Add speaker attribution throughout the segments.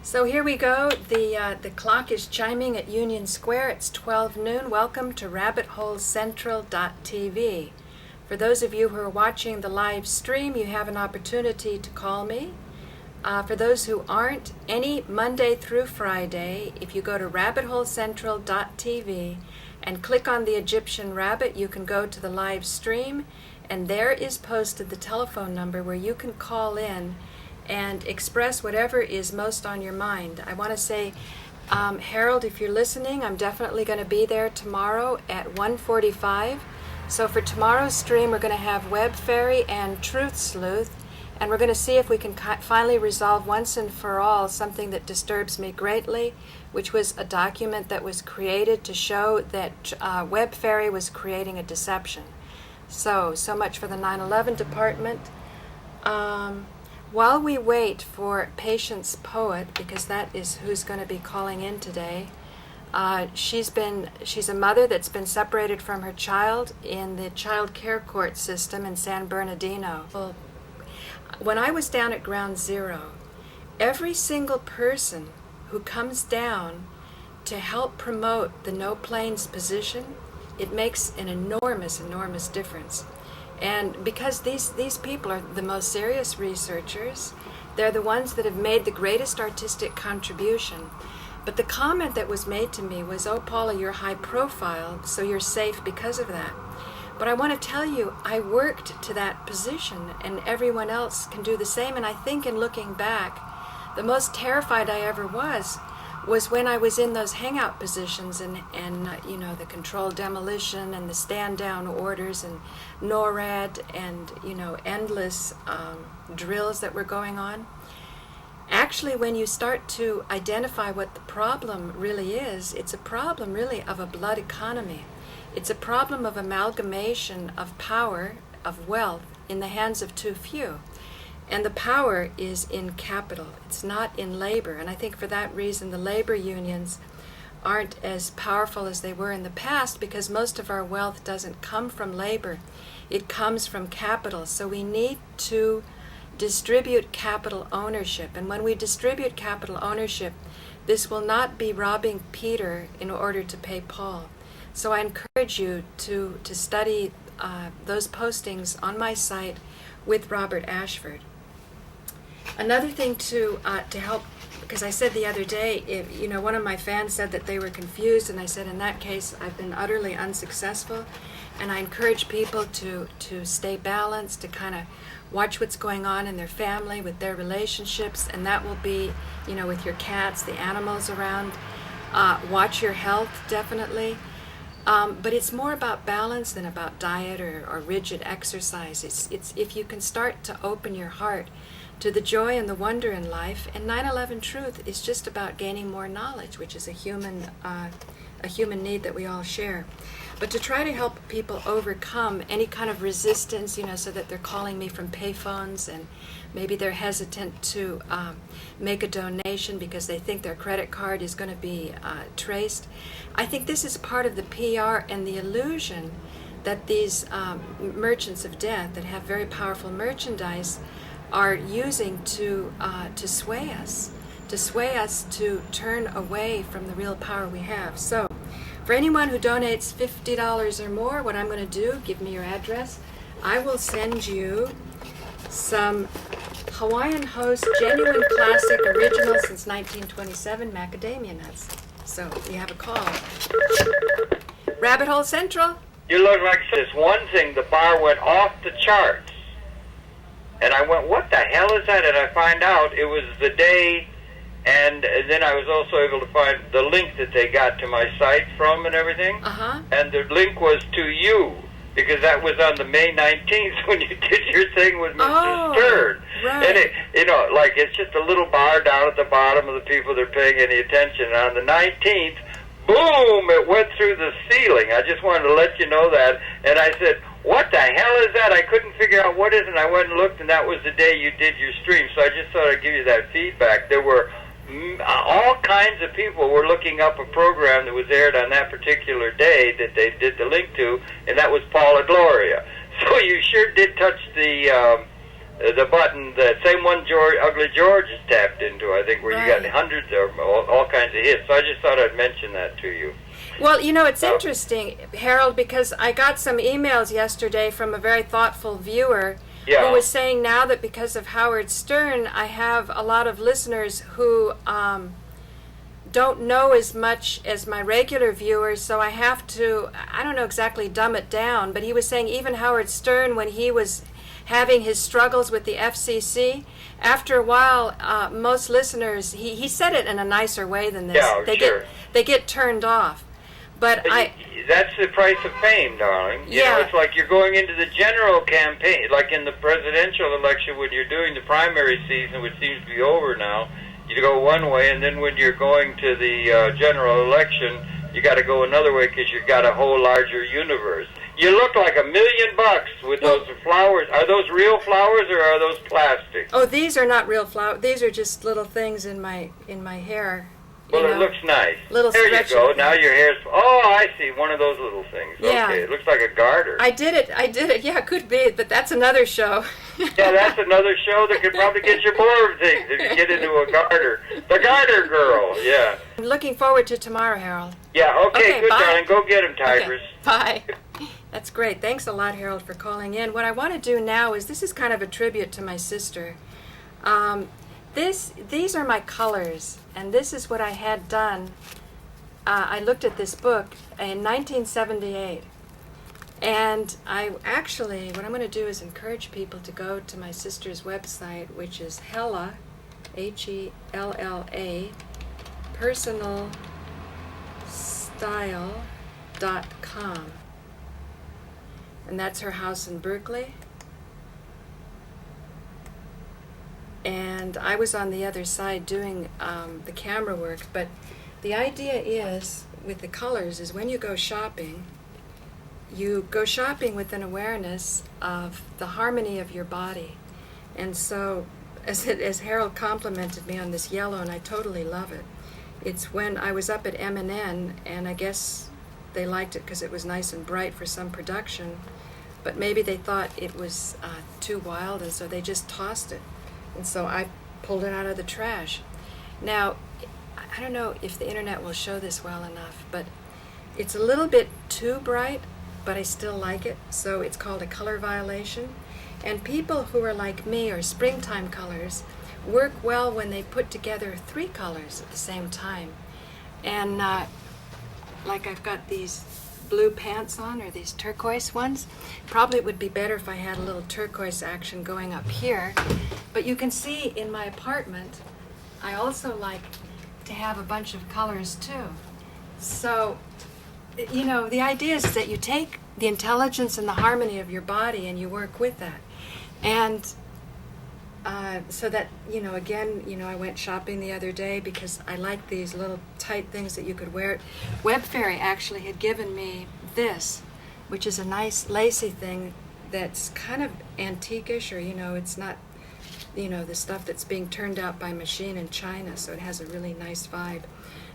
Speaker 1: So here we go. The clock is chiming at Union Square. It's 12 noon. Welcome to rabbitholecentral.tv. For those of you who are watching the live stream, you have an opportunity to call me. For those who aren't, any Monday through Friday, if you go to rabbitholecentral.tv and click on the Egyptian rabbit, you can go to the live stream, and there is posted the telephone number where you can call in and express whatever is most on your mind. I want to say, Harold, if you're listening, I'm definitely going to be there tomorrow at 1:45. So for tomorrow's stream, we're going to have Web Fairy and Truth Sleuth, and we're going to see if we can finally resolve once and for all something that disturbs me greatly, which was a document that was created to show that Web Fairy was creating a deception. So much for the 9/11 department. While we wait for PatiencePoet, because that is who's going to be calling in today, she's a mother that's been separated from her child in the child care court system in San Bernardino. Well, when I was down at Ground Zero, every single person who comes down to help promote the no planes position, it makes an enormous difference. And because these people are the most serious researchers, they're the ones that have made the greatest artistic contribution. But the comment that was made to me was, "Oh, Paula, you're high profile, so you're safe because of that." But I want to tell you, I worked to that position, and everyone else can do the same. And I think in looking back, the most terrified I ever was when I was in those hangout positions and the controlled demolition and the stand down orders and NORAD and endless drills that were going on. Actually, when you start to identify what the problem really is, it's a problem really of a blood economy. It's a problem of amalgamation of power, of wealth in the hands of too few. And the power is in capital. It's not in labor. And I think for that reason, the labor unions aren't as powerful as they were in the past, because most of our wealth doesn't come from labor. It comes from capital. So we need to distribute capital ownership. And when we distribute capital ownership, this will not be robbing Peter in order to pay Paul. So I encourage you to study those postings on my site with Robert Ashford. Another thing to help, because I said the other day, one of my fans said that they were confused, and I said, in that case, I've been utterly unsuccessful, and I encourage people to stay balanced, to kind of watch what's going on in their family, with their relationships, and that will be, with your cats, the animals around. Watch your health, definitely. But it's more about balance than about diet or rigid exercise. It's if you can start to open your heart to the joy and the wonder in life. And 9/11 Truth is just about gaining more knowledge, which is a human need that we all share. But to try to help people overcome any kind of resistance, so that they're calling me from payphones, and maybe they're hesitant to make a donation because they think their credit card is going to be traced. I think this is part of the PR and the illusion that these merchants of death that have very powerful merchandise are using to sway us to turn away from the real power we have. So for anyone who donates $50 or more, what I'm going to do, give me your address, I will send you some Hawaiian Host Genuine Classic Original since 1927 macadamia nuts. So we have a call. Rabbit Hole Central.
Speaker 2: You look like this one thing, the bar went off the charts. And I went, what the hell is that? And I find out it was the day, and then I was also able to find the link that they got to my site from and everything. And the link was to you, because that was on the May 19th when you did your thing with Mr. Stern.
Speaker 1: Right.
Speaker 2: And it's just a little bar down at the bottom of the people that are paying any attention. And on the 19th, boom, it went through the ceiling. I just wanted to let you know that. And I said, what the hell is that? I couldn't figure out what is it. And I went and looked, and that was the day you did your stream. So I just thought I'd give you that feedback. There were all kinds of people were looking up a program that was aired on that particular day that they did the link to, and that was Paula Gloria. So you sure did touch the the button, the same one Ugly George is tapped into, I think, where you got hundreds of all kinds of hits. So I just thought I'd mention that to you.
Speaker 1: Well, it's interesting, Harold, because I got some emails yesterday from a very thoughtful viewer who was saying now that because of Howard Stern, I have a lot of listeners who don't know as much as my regular viewers, so I have to, I don't know exactly, dumb it down, but he was saying even Howard Stern, when he was having his struggles with the FCC, after a while, most listeners, he said it in a nicer way than this. They get turned off. But
Speaker 2: that's the price of fame, darling. You know, it's like you're going into the general campaign, like in the presidential election when you're doing the primary season, which seems to be over now. You go one way, and then when you're going to the general election, you got to go another way because you've got a whole larger universe. You look like $1 million with those flowers. Are those real flowers or are those plastic?
Speaker 1: Oh, these are not real flowers. These are just little things in my hair.
Speaker 2: Well, it looks nice. There you go. Now your hair's... Oh, I see. One of those little things.
Speaker 1: Yeah.
Speaker 2: Okay. It looks like a garter.
Speaker 1: I did it. Yeah, it could be, but that's another show.
Speaker 2: Yeah, that's another show that could probably get you more of things if you get into a garter. The Garter Girl, yeah.
Speaker 1: I'm looking forward to tomorrow, Harold.
Speaker 2: Yeah, okay good,
Speaker 1: bye.
Speaker 2: darling. Go get him, Tigress.
Speaker 1: Okay, bye. That's great. Thanks a lot, Harold, for calling in. What I want to do now is, this is kind of a tribute to my sister. These are my colors, and this is what I had done. I looked at this book in 1978, and what I'm going to do is encourage people to go to my sister's website, which is Hella, Hella, personalstyle.com, and that's her house in Berkeley. And I was on the other side doing the camera work, but the idea is, with the colors, is when you go shopping with an awareness of the harmony of your body. And so, as Harold complimented me on this yellow, and I totally love it, it's when I was up at M&N, and I guess they liked it because it was nice and bright for some production, but maybe they thought it was too wild, and so they just tossed it. And so I pulled it out of the trash. Now, I don't know if the internet will show this well enough, but it's a little bit too bright, but I still like it. So it's called a color violation. And people who are like me, or springtime colors, work well when they put together 3 colors at the same time. And like I've got these blue pants on, or these turquoise ones. Probably it would be better if I had a little turquoise action going up here. But you can see in my apartment, I also like to have a bunch of colors too. So, the idea is that you take the intelligence and the harmony of your body and you work with that. And so that, I went shopping the other day because I like these little tight things that you could wear. Web Fairy actually had given me this, which is a nice lacy thing that's kind of antique-ish, or, it's not, the stuff that's being turned out by machine in China, so it has a really nice vibe.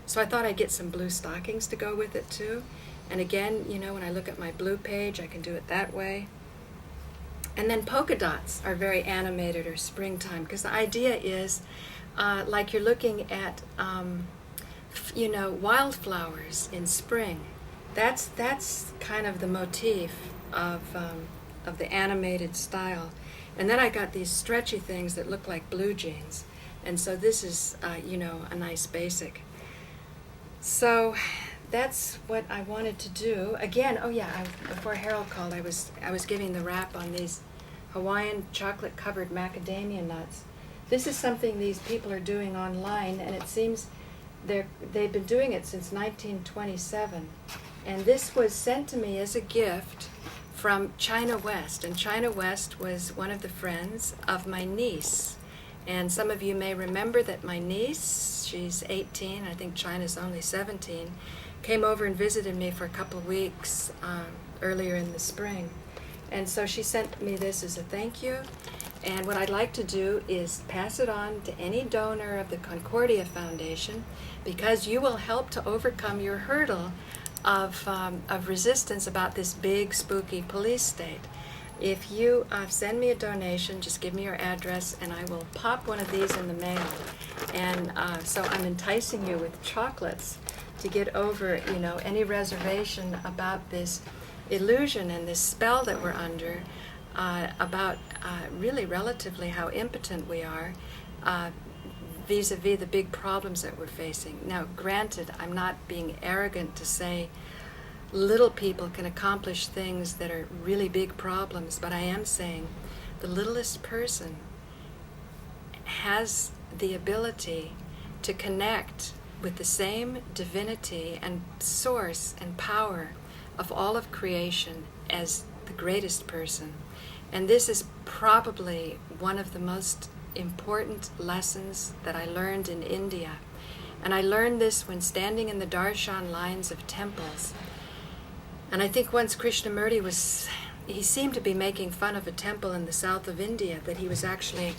Speaker 1: So I thought I'd get some blue stockings to go with it too. And again, when I look at my blue page, I can do it that way. And then polka dots are very animated, or springtime, because the idea is like you're looking at, wildflowers in spring. That's kind of the motif of the animated style. And then I got these stretchy things that look like blue jeans. And so this is, a nice basic. So that's what I wanted to do. Again, before Harold called, I was giving the wrap on these Hawaiian chocolate-covered macadamia nuts. This is something these people are doing online, and it seems they've been doing it since 1927. And this was sent to me as a gift from China West. And China West was one of the friends of my niece. And some of you may remember that my niece, she's 18, I think China's only 17, came over and visited me for a couple of weeks earlier in the spring. And so she sent me this as a thank you. And what I'd like to do is pass it on to any donor of the Concordia Foundation, because you will help to overcome your hurdle of resistance about this big, spooky police state. If you send me a donation, just give me your address, and I will pop one of these in the mail. And so I'm enticing you with chocolates to get over, any reservation about this illusion and this spell that we're under, about really relatively how impotent we are vis-a-vis the big problems that we're facing. Now, granted, I'm not being arrogant to say little people can accomplish things that are really big problems, but I am saying the littlest person has the ability to connect with the same divinity and source and power of all of creation as the greatest person. And this is probably one of the most important lessons that I learned in India. And I learned this when standing in the darshan lines of temples. And I think once Krishnamurti he seemed to be making fun of a temple in the south of India that he was actually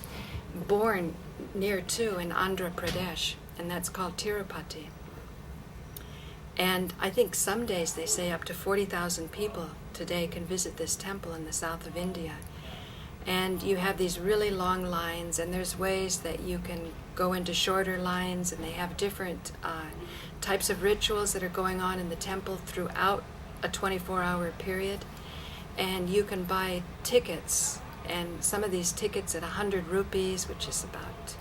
Speaker 1: born near to in Andhra Pradesh, and that's called Tirupati. And I think some days they say up to 40,000 people today can visit this temple in the south of India. And you have these really long lines, and there's ways that you can go into shorter lines, and they have different types of rituals that are going on in the temple throughout a 24-hour period. And you can buy tickets, and some of these tickets at 100 rupees, which is about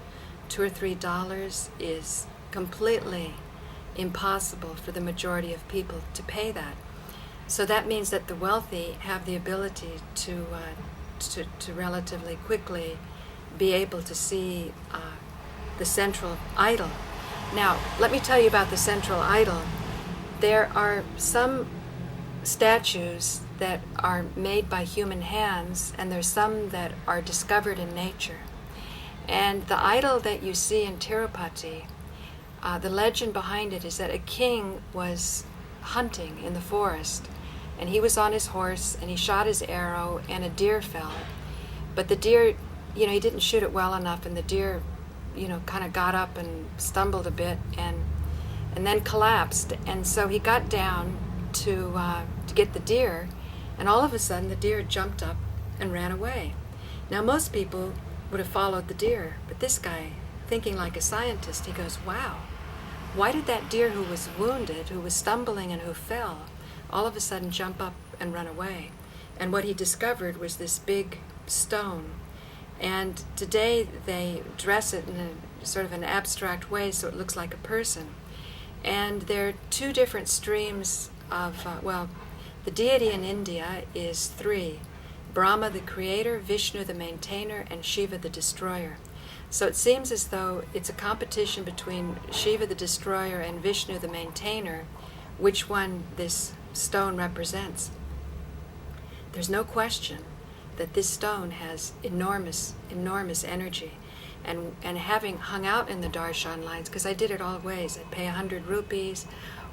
Speaker 1: $2 or $3, is completely impossible for the majority of people to pay that. So that means that the wealthy have the ability to relatively quickly be able to see the central idol. Now, let me tell you about the central idol. There are some statues that are made by human hands, and there's some that are discovered in nature. And the idol that you see in Tirupati, the legend behind it is that a king was hunting in the forest, and he was on his horse, and he shot his arrow, and a deer fell. But the deer, he didn't shoot it well enough, and the deer, kind of got up and stumbled a bit, and then collapsed. And so he got down to get the deer, and all of a sudden the deer jumped up and ran away. Now, most people would have followed the deer, but this guy, thinking like a scientist, he goes, wow, why did that deer who was wounded, who was stumbling and who fell, all of a sudden jump up and run away? And what he discovered was this big stone. And today they dress it in a sort of an abstract way so it looks like a person. And there are two different streams of, the deity in India is three: Brahma the creator, Vishnu the maintainer, and Shiva the destroyer. So it seems as though it's a competition between Shiva the destroyer and Vishnu the maintainer, which one this stone represents. There's no question that this stone has enormous, enormous energy. And having hung out in the darshan lines, because I did it all ways, I'd pay 100 rupees,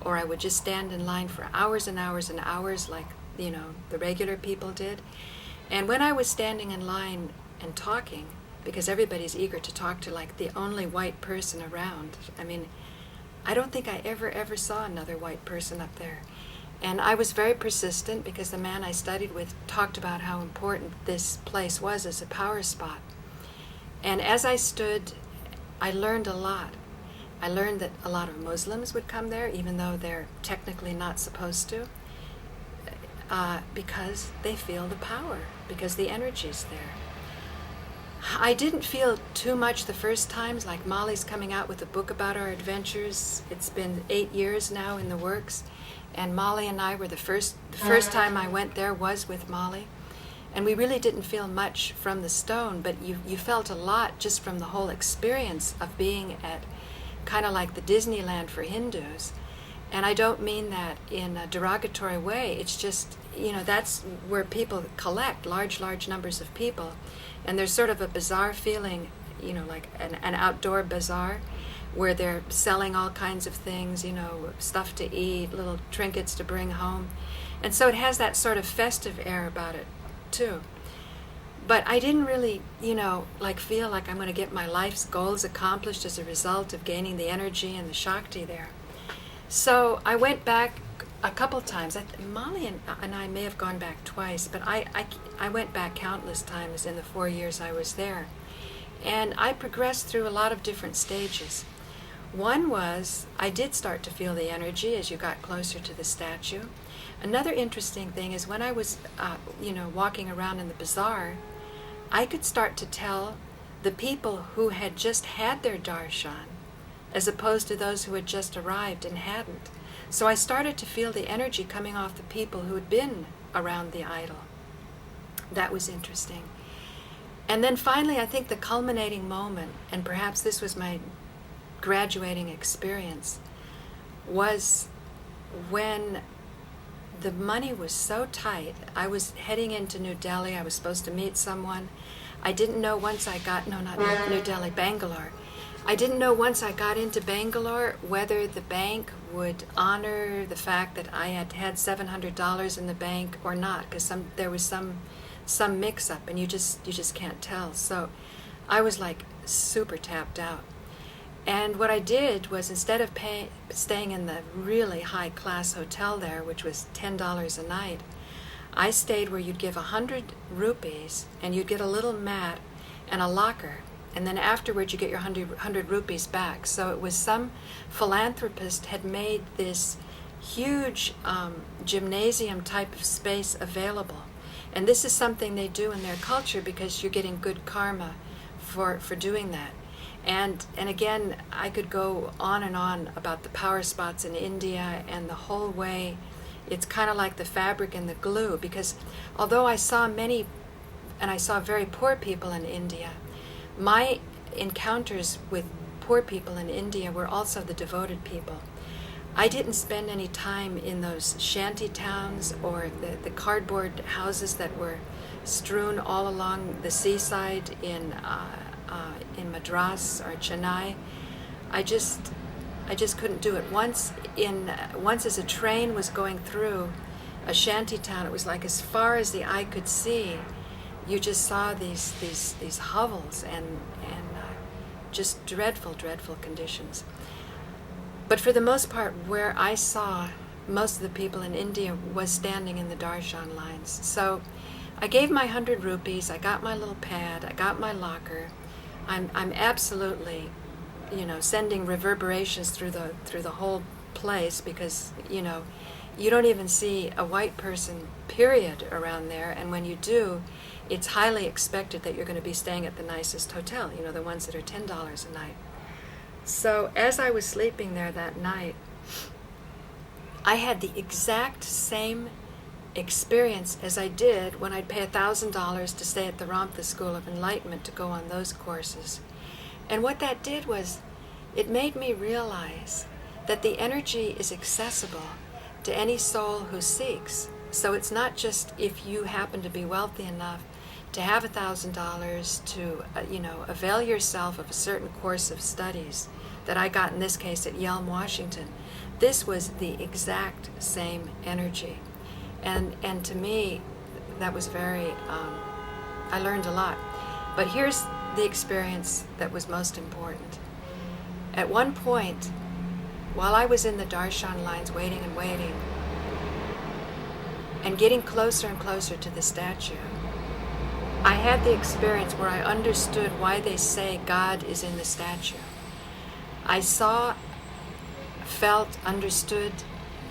Speaker 1: or I would just stand in line for hours and hours and hours like, the regular people did. And when I was standing in line and talking, because everybody's eager to talk to like the only white person around, I don't think I ever saw another white person up there. And I was very persistent because the man I studied with talked about how important this place was as a power spot. And as I stood, I learned a lot. I learned that a lot of Muslims would come there, even though they're technically not supposed to, because they feel the power, because the energy's there. I didn't feel too much the first times, like Molly's coming out with a book about our adventures. It's been 8 years now in the works, and Molly and I were the first time I went there was with Molly. And we really didn't feel much from the stone, but you felt a lot just from the whole experience of being at kind of like the Disneyland for Hindus. And I don't mean that in a derogatory way. It's just, that's where people collect, large numbers of people. And there's sort of a bizarre feeling, like an outdoor bazaar where they're selling all kinds of things, stuff to eat, little trinkets to bring home. And so it has that sort of festive air about it, too. But I didn't really, feel like I'm going to get my life's goals accomplished as a result of gaining the energy and the Shakti there. So I went back a couple times. Molly and I may have gone back twice, but I went back countless times in the 4 years I was there. And I progressed through a lot of different stages. One was I did start to feel the energy as you got closer to the statue. Another interesting thing is when I was, walking around in the bazaar, I could start to tell the people who had just had their darshan as opposed to those who had just arrived and hadn't. So I started to feel the energy coming off the people who had been around the idol. That was interesting. And then finally, I think the culminating moment, and perhaps this was my graduating experience, was when the money was so tight. I was heading into New Delhi. I was supposed to meet someone. I didn't know once I got, no, not New Delhi, Bangalore. I didn't know once I got into Bangalore whether the bank would honor the fact that I had had $700 in the bank or not, because there was some mix-up, and you just can't tell. So I was like super tapped out. And what I did was, instead of staying in the really high-class hotel there, which was $10 a night, I stayed where you'd give 100 rupees, and you'd get a little mat and a locker, and then afterwards you get your 100 rupees back. So it was some philanthropist had made this huge gymnasium type of space available. And this is something they do in their culture because you're getting good karma for doing that. And again, I could go on and on about the power spots in India and the whole way. It's kind of like the fabric and the glue, because although I saw many, and I saw very poor people in India, my encounters with poor people in India were also the devoted people. I didn't spend any time in those shanty towns or the cardboard houses that were strewn all along the seaside in Madras or Chennai. I just couldn't do it. Once as a train was going through a shanty town, it was like as far as the eye could see, you just saw these hovels and just dreadful conditions. But for the most part, where I saw most of the people in India was standing in the darshan lines. So I gave my 100 rupees, I got my little pad, I got my locker. I'm absolutely, sending reverberations through the whole place, because, you don't even see a white person, period, around there. And when you do, it's highly expected that you're going to be staying at the nicest hotel, the ones that are $10 a night. So as I was sleeping there that night, I had the exact same experience as I did when I'd pay $1,000 to stay at the Ramtha School of Enlightenment to go on those courses. And what that did was, it made me realize that the energy is accessible to any soul who seeks. So it's not just if you happen to be wealthy enough to have $1,000 to, avail yourself of a certain course of studies that I got in this case at Yale, Washington. This was the exact same energy. And to me, that was very, I learned a lot. But here's the experience that was most important. At one point, while I was in the darshan lines waiting and getting closer and closer to the statue, I had the experience where I understood why they say God is in the statue. I saw, felt, understood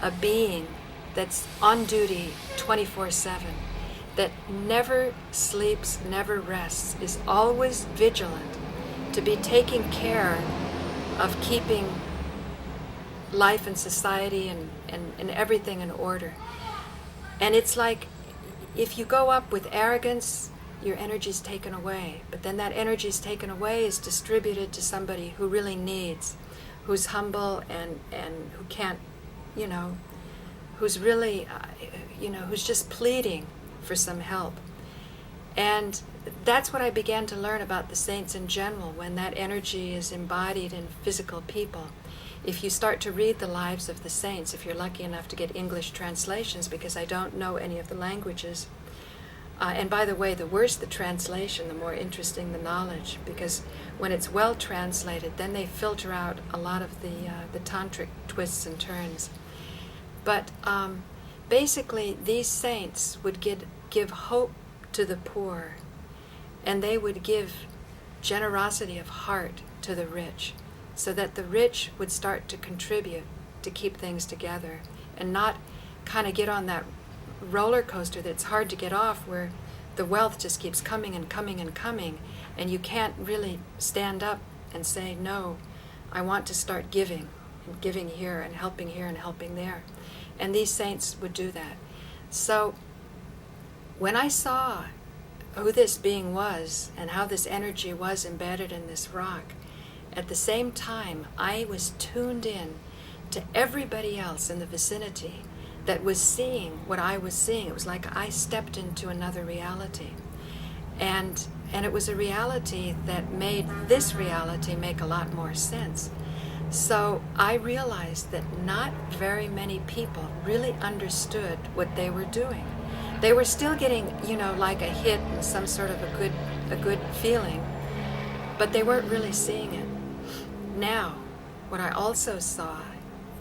Speaker 1: a being that's on duty 24/7, that never sleeps, never rests, is always vigilant to be taking care of keeping life and society and everything in order. And it's like, if you go up with arrogance, your energy's taken away. But then that energy's taken away is distributed to somebody who really needs, who's humble and who can't, who's really, who's just pleading for some help. And that's what I began to learn about the saints in general, when that energy is embodied in physical people. If you start to read the lives of the saints, if you're lucky enough to get English translations, because I don't know any of the languages, and by the way, the worse the translation, the more interesting the knowledge, because when it's well translated, then they filter out a lot of the tantric twists and turns. But basically, these saints would give hope to the poor, and they would give generosity of heart to the rich, so that the rich would start to contribute to keep things together and not kind of get on that roller coaster that's hard to get off, where the wealth just keeps coming and coming and coming, and you can't really stand up and say, no, I want to start giving, and giving here and helping there. And these saints would do that. So when I saw who this being was and how this energy was embedded in this rock, at the same time I was tuned in to everybody else in the vicinity that was seeing what I was seeing. It was like I stepped into another reality. And it was a reality that made this reality make a lot more sense. So I realized that not very many people really understood what they were doing. They were still getting, like a hit and some sort of a good feeling, but they weren't really seeing it. Now, what I also saw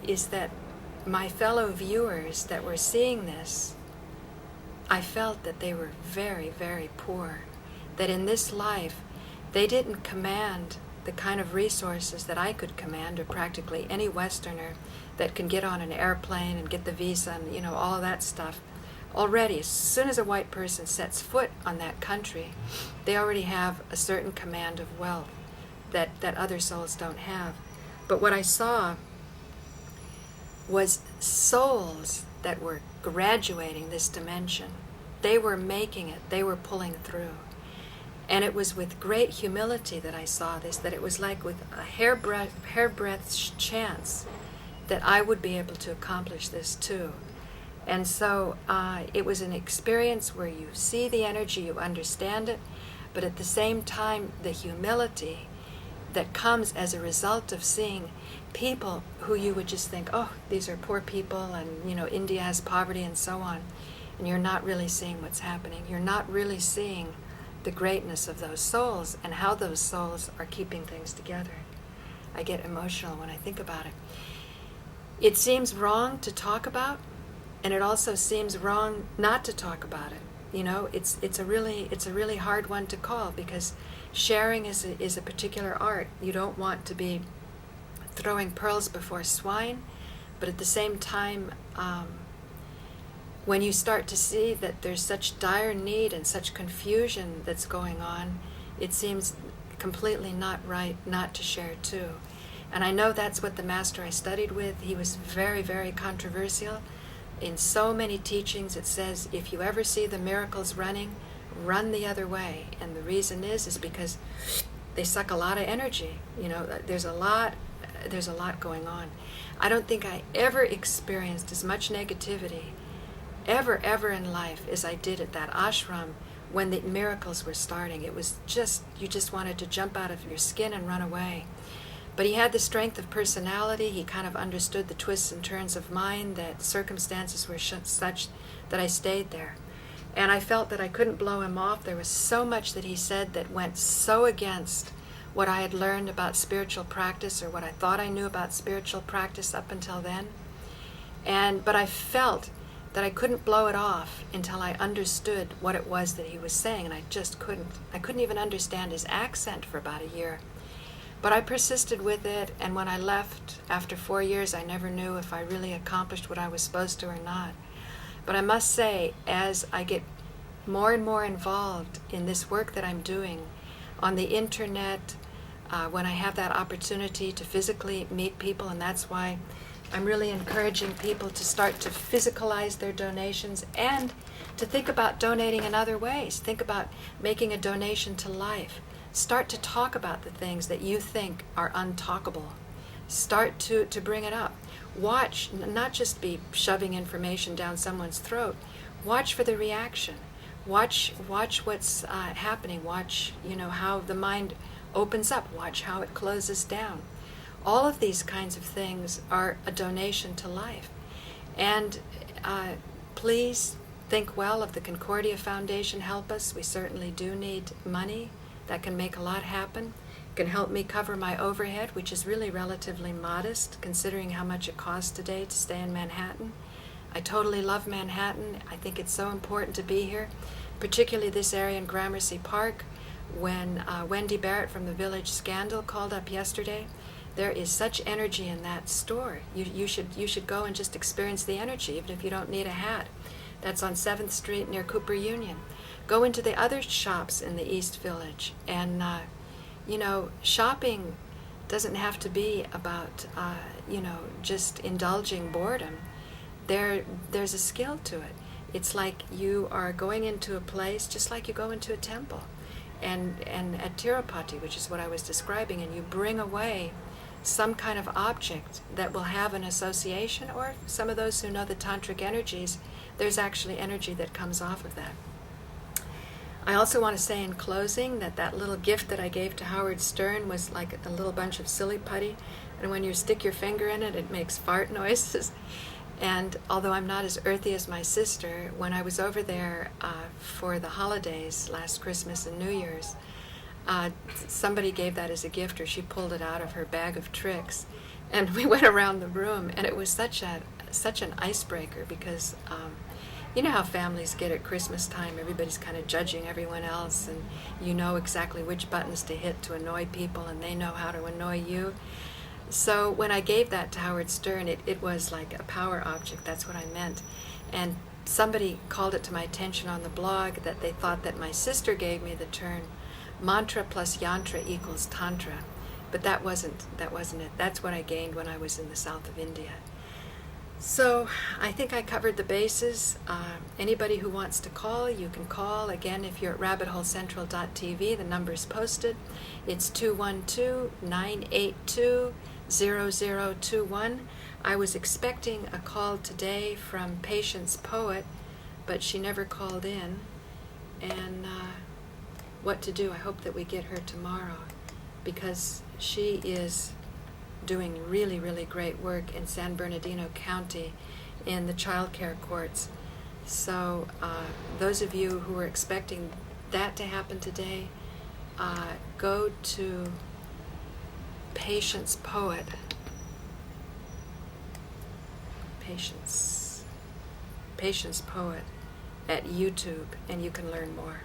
Speaker 1: is that my fellow viewers that were seeing this, I felt that they were very, very poor. That in this life, they didn't command the kind of resources that I could command, or practically any Westerner that can get on an airplane and get the visa and, all that stuff. Already, as soon as a white person sets foot on that country, they already have a certain command of wealth that other souls don't have. But what I saw was souls that were graduating this dimension. They were making it. They were pulling through. And it was with great humility that I saw this, that it was like with a hairbreadth chance that I would be able to accomplish this too. And so it was an experience where you see the energy, you understand it, but at the same time, the humility that comes as a result of seeing people who you would just think, oh, these are poor people, and India has poverty and so on, and you're not really seeing what's happening. You're not really seeing the greatness of those souls and how those souls are keeping things together. I get emotional when I think about it. It seems wrong to talk about, and it also seems wrong not to talk about it. It's a really hard one to call, because sharing is a particular art. You don't want to be throwing pearls before swine, but at the same time, when you start to see that there's such dire need and such confusion that's going on, it seems completely not right not to share too. And I know that's what the master I studied with, he was very, very controversial. In so many teachings it says, if you ever see the miracles running, run the other way. And the reason is because they suck a lot of energy. There's a lot going on. I don't think I ever experienced as much negativity ever in life as I did at that ashram when the miracles were starting. It was you just wanted to jump out of your skin and run away. But he had the strength of personality. He kind of understood the twists and turns of mind, that circumstances were such that I stayed there. And I felt that I couldn't blow him off. There was so much that he said that went so against what I had learned about spiritual practice, or what I thought I knew about spiritual practice up until then. But I felt that I couldn't blow it off until I understood what it was that he was saying, and I just couldn't. I couldn't even understand his accent for about a year. But I persisted with it, and when I left after 4 years, I never knew if I really accomplished what I was supposed to or not. But I must say, as I get more and more involved in this work that I'm doing on the internet, when I have that opportunity to physically meet people, and that's why I'm really encouraging people to start to physicalize their donations and to think about donating in other ways. Think about making a donation to life. Start to talk about the things that you think are untalkable. Start to bring it up. Watch, not just be shoving information down someone's throat. Watch for the reaction. Watch what's happening. Watch, how the mind opens up. Watch how it closes down. All of these kinds of things are a donation to life. And please think well of the Concordia Foundation. Help us. We certainly do need money. That can make a lot happen. It can help me cover my overhead, which is really relatively modest, considering how much it costs today to stay in Manhattan. I totally love Manhattan. I think it's so important to be here, particularly this area in Gramercy Park. When Wendy Barrett from the Village Scandal called up yesterday, there is such energy in that store. You should go and just experience the energy, even if you don't need a hat. That's on 7th Street near Cooper Union. Go into the other shops in the East Village, and shopping doesn't have to be about just indulging boredom. There's a skill to it. It's like you are going into a place just like you go into a temple, and at Tirupati, which is what I was describing, and you bring away some kind of object that will have an association, or some of those who know the tantric energies, there's actually energy that comes off of that. I also want to say in closing that little gift that I gave to Howard Stern was like a little bunch of silly putty, and when you stick your finger in it, it makes fart noises. And although I'm not as earthy as my sister, when I was over there for the holidays last Christmas and New Year's, somebody gave that as a gift, or she pulled it out of her bag of tricks, and we went around the room, and it was such an icebreaker, because you know how families get at Christmas time. Everybody's kind of judging everyone else, and you know exactly which buttons to hit to annoy people, and they know how to annoy you. So when I gave that to Howard Stern, it was like a power object. That's what I meant. And somebody called it to my attention on the blog that they thought that my sister gave me the term mantra plus yantra equals tantra. But that wasn't it. That's what I gained when I was in the south of India. So I think I covered the bases. Anybody who wants to call, you can call. Again, if you're at rabbitholecentral.tv, the number's posted. It's 212-982-0021. I was expecting a call today from PatiencePoet, but she never called in. And what to do? I hope that we get her tomorrow, because she is doing really, really great work in San Bernardino County in the child care courts. So those of you who are expecting that to happen today, go to PatiencePoet, PatiencePoet at YouTube, and you can learn more.